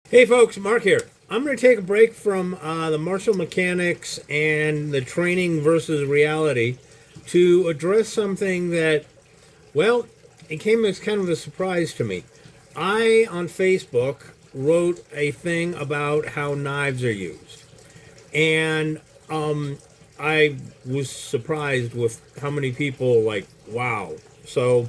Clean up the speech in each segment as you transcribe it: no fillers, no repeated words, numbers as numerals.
Hey folks, Mark here. I'm going to take a break from the martial mechanics and the training versus reality to address something that, well, it came as kind of a surprise to me. I, on Facebook, wrote a thing about how knives are used. And I was surprised with how many people, like, wow. So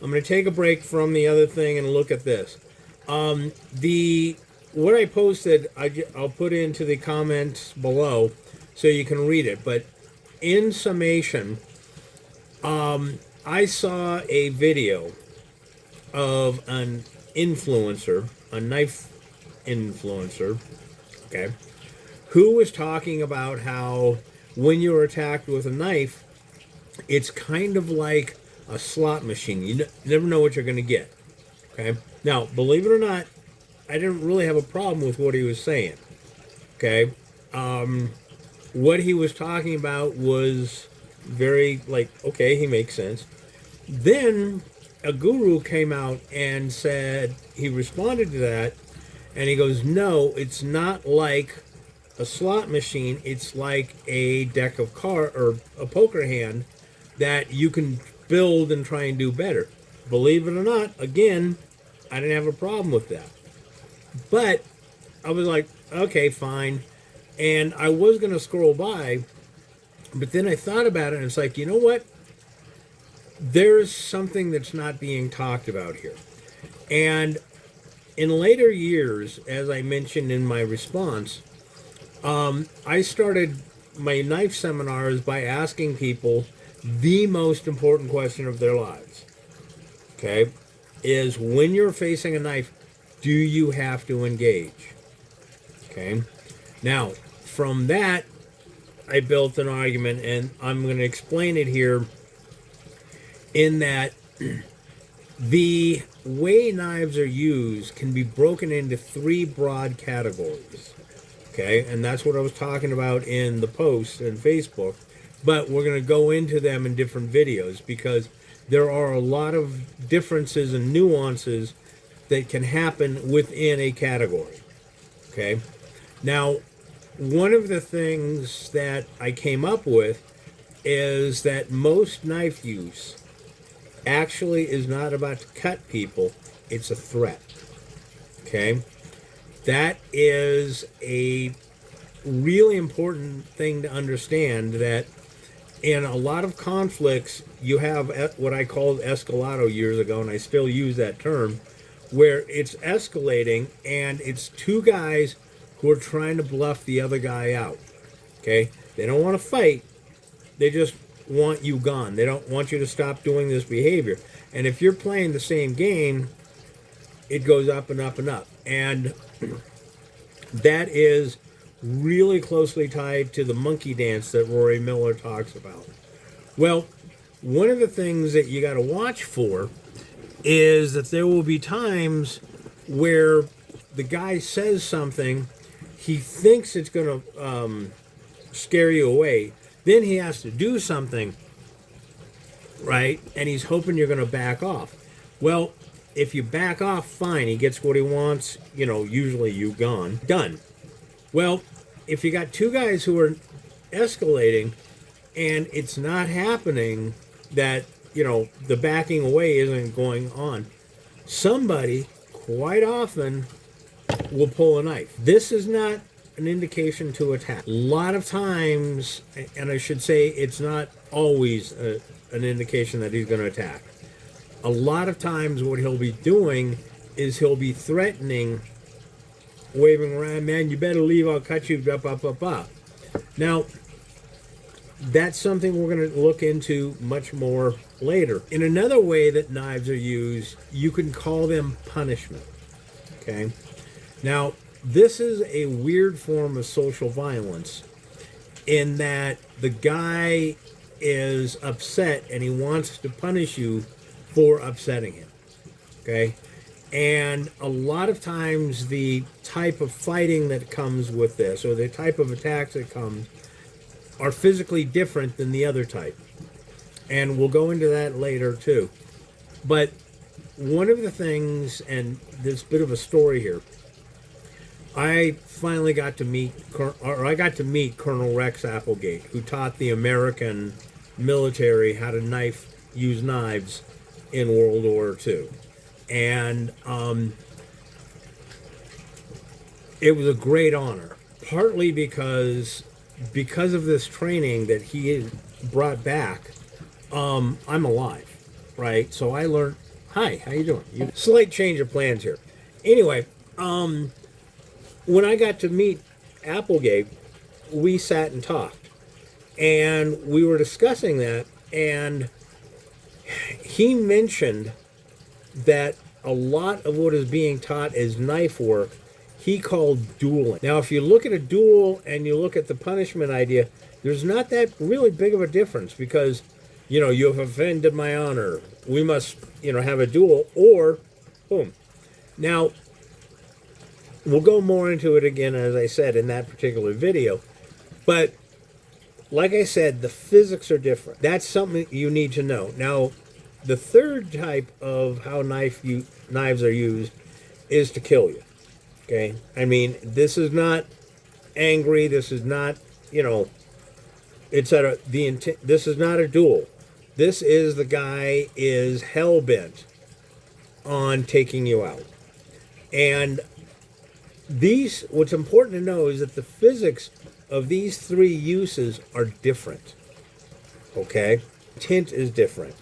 I'm going to take a break from the other thing and look at this. The what I posted, I'll put into the comments below so you can read it. But in summation, I saw a video of an influencer, a knife influencer, okay, who was talking about how when you're attacked with a knife, it's kind of like a slot machine. You never know what you're going to get. Okay. Now, believe it or not, I didn't really have a problem with what he was saying. Okay. What he was talking about was very, like, okay, he makes sense. Then a guru came out and said, he responded to that, and he goes, no, it's not like a slot machine. It's like a deck of cards or a poker hand that you can build and try and do better. Believe it or not, again, I didn't have a problem with that. But I was like, okay, fine. And I was going to scroll by, but then I thought about it and it's like, you know what? There's something that's not being talked about here. And in later years, as I mentioned in my response, I started my knife seminars by asking people the most important question of their lives. Okay? Is when you're facing a knife, do you have to engage? Okay? Now, from that, I built an argument, and I'm going to explain it here in that the way knives are used can be broken into three broad categories. Okay? And that's what I was talking about in the post on Facebook. But we're going to go into them in different videos because there are a lot of differences and nuances that can happen within a category. Okay? Now, one of the things that I came up with is that most knife use actually is not about to cut people, it's a threat. Okay? That is a really important thing to understand, that in a lot of conflicts, you have what I called escalado years ago, and I still use that term, where it's escalating and it's two guys who are trying to bluff the other guy out. Okay? They don't want to fight, they just want you gone. They don't want you to stop doing this behavior. And if you're playing the same game, it goes up and up and up. And that is really closely tied to the monkey dance that Rory Miller talks about. Well, one of the things that you got to watch for is that there will be times where the guy says something, he thinks it's going to scare you away, then he has to do something, right? And he's hoping you're going to back off. Well, if you back off, fine, he gets what he wants, usually you gone, done. Well, if you got two guys who are escalating and it's not happening, that, the backing away isn't going on, somebody quite often will pull a knife. This is not an indication to attack. A lot of times, and I should say it's not always an indication that he's going to attack. A lot of times what he'll be doing is he'll be threatening, waving around, man, you better leave, I'll cut you, up, up, up, up. Now, that's something we're going to look into much more later. In another way that knives are used, you can call them punishment. Okay? Now, this is a weird form of social violence in that the guy is upset and he wants to punish you for upsetting him. Okay? And a lot of times the type of fighting that comes with this, or the type of attacks that comes, are physically different than the other type. And we'll go into that later too. But one of the things, and there's a bit of a story here, I finally got to meet, or I got to meet Colonel Rex Applegate, who taught the American military how to use knives in World War II. And it was a great honor, partly because of this training that he brought back. I'm alive, right? So I learned. Hi, how you doing? Slight change of plans here. Anyway, when I got to meet Applegate, we sat and talked, and we were discussing that, and he mentioned that a lot of what is being taught as knife work, he called dueling. Now, if you look at a duel and you look at the punishment idea, there's not that really big of a difference because, you have offended my honor. We must, have a duel or boom. Now, we'll go more into it again, as I said, in that particular video. But like I said, the physics are different. That's something you need to know. Now, the third type of how knives are used is to kill you. Okay? I mean, this is not angry. This is not, this is not a duel. This is the guy is hell-bent on taking you out. And what's important to know is that the physics of these three uses are different. Okay? Tint is different.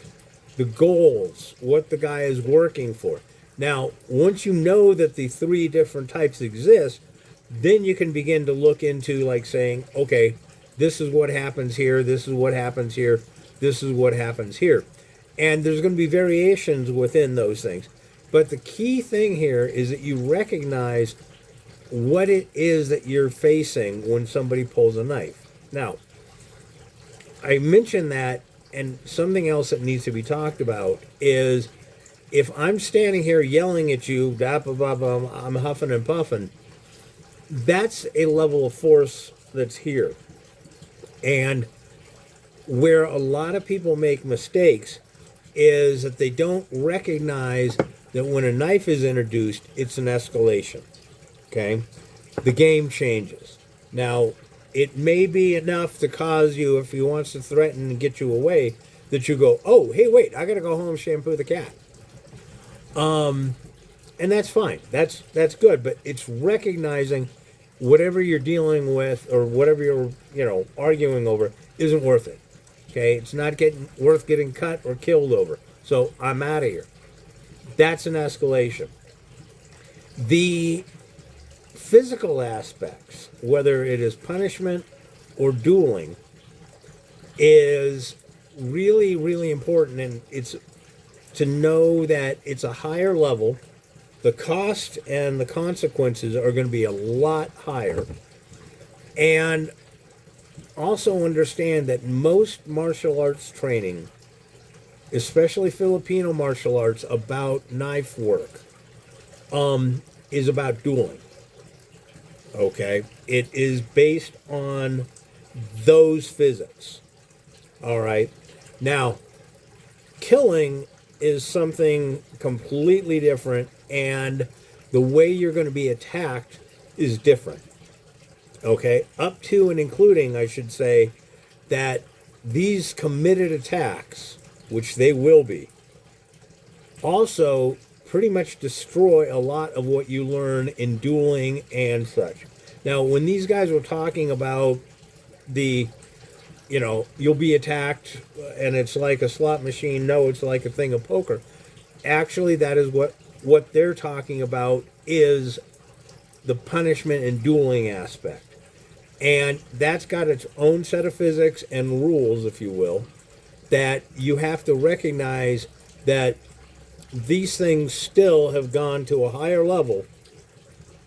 The goals, what the guy is working for. Now, once you know that the three different types exist, then you can begin to look into like saying, okay, this is what happens here, this is what happens here, this is what happens here. And there's going to be variations within those things. But the key thing here is that you recognize what it is that you're facing when somebody pulls a knife. Now, I mentioned that, and something else that needs to be talked about is if I'm standing here yelling at you, blah, blah, blah, blah, I'm huffing and puffing, that's a level of force that's here. And where a lot of people make mistakes is that they don't recognize that when a knife is introduced, it's an escalation. Okay? The game changes. Now, it may be enough to cause you, if he wants to threaten and get you away, that you go, oh, hey, wait, I got to go home and shampoo the cat. And that's fine. That's good. But it's recognizing whatever you're dealing with or whatever you're, arguing over isn't worth it. Okay? It's not worth getting cut or killed over. So I'm out of here. That's an escalation. The physical aspects, whether it is punishment or dueling, is really, really important. And it's to know that it's a higher level. The cost and the consequences are going to be a lot higher. And also understand that most martial arts training, especially Filipino martial arts, about knife work, is about dueling. Okay? It is based on those physics. All right? Now, killing is something completely different, and the way you're going to be attacked is different. Okay? Up to and including, I should say, that these committed attacks, which they will be, also pretty much destroy a lot of what you learn in dueling and such. Now, when these guys were talking about you'll be attacked and it's like a slot machine. No, it's like a thing of poker. Actually, that is what they're talking about is the punishment and dueling aspect. And that's got its own set of physics and rules, if you will, that you have to recognize that these things still have gone to a higher level,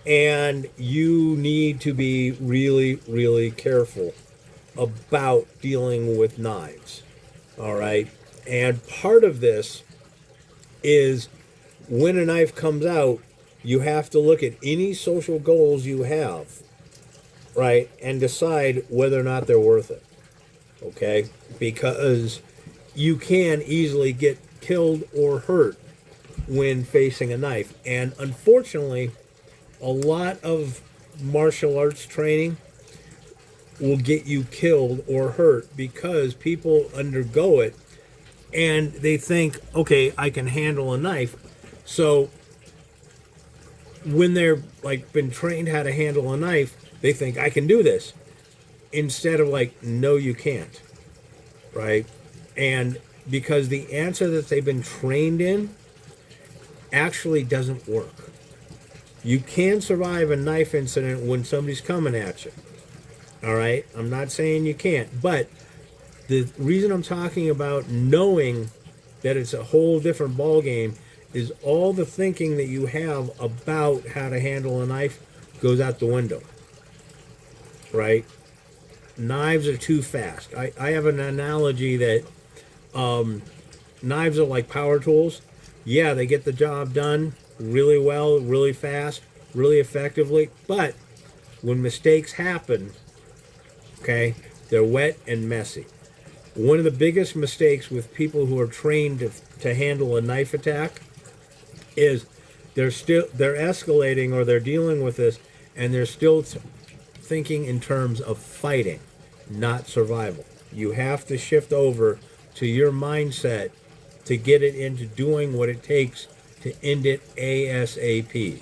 and you need to be really, really careful about dealing with knives. All right? And part of this is when a knife comes out, you have to look at any social goals you have, right, and decide whether or not they're worth it. Okay? Because you can easily get killed or hurt when facing a knife. And unfortunately, a lot of martial arts training will get you killed or hurt because people undergo it and they think, okay, I can handle a knife. So when they're like been trained how to handle a knife, they think I can do this instead of like, no, you can't. Right. And because the answer that they've been trained in actually doesn't work. You can survive a knife incident when somebody's coming at you. All right. I'm not saying you can't, but the reason I'm talking about knowing that it's a whole different ball game is all the thinking that you have about how to handle a knife goes out the window. Right? Knives are too fast. I have an analogy that knives are like power tools. Yeah, they get the job done really well, really fast, really effectively, but when mistakes happen, okay, they're wet and messy. One of the biggest mistakes with people who are trained to handle a knife attack is they're escalating or they're dealing with this and they're still thinking in terms of fighting, not survival. You have to shift over to your mindset to get it into doing what it takes to end it ASAP.